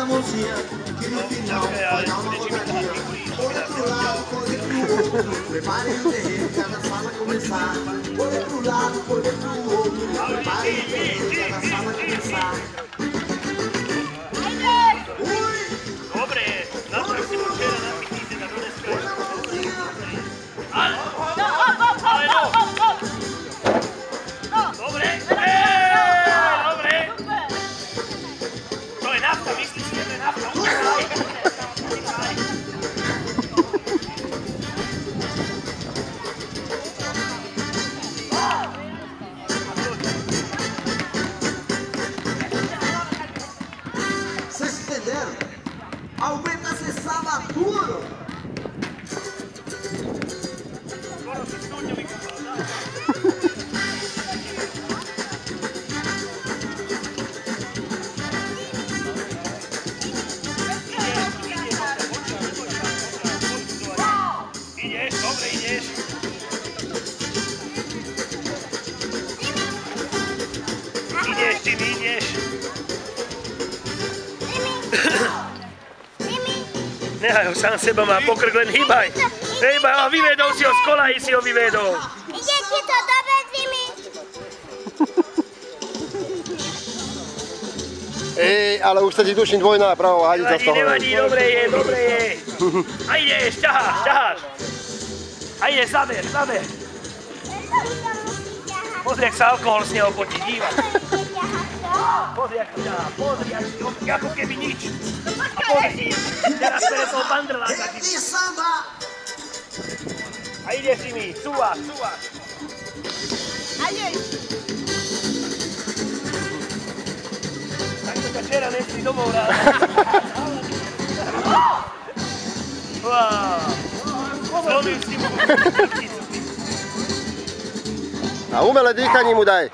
famosinha que no final vai dar uma rodadinha. Olha pro lado, olha pro outro, preparem o terreno que a dança vai começar. Olha pro lado, olha pro outro, preparem o terreno que a dança vai começar. Dobre, naprav si počera napiti da bude sve. Dobre, dobre. To je nafta, misli si da je nafta. Vocês entenderam? Aumenta essa maduro! Skoro si studnju vykupal, da? Ideš, dobre ideš. Ideš, Jimmy, ideš. Nehaj ho, sám seba má pokrk, len hýbaj. Hýbaj, a vyvedol si ho z kolají, si ho vyvedol. Ide ti to dobre, Jimmy? Ale už sa ti duším dvojnápravou, hadica z toho. Nevadí, dobre je, dobre je. A ideš, ťaháš, ťaháš. A ideš, zaber, zaber. Pozri, jak sa alkohol z neho potí, dívaj. Pozri, jak to ťahá, pozri, ako keby nič. A pozri, teraz pere toho bandrláka. Peti samba! A ideš, Jimmy, cúvaš, cúvaš. A ideš. Takto ťa včera nesli domov rád. Zlomil si mu. A umelé dýchanie mu daj.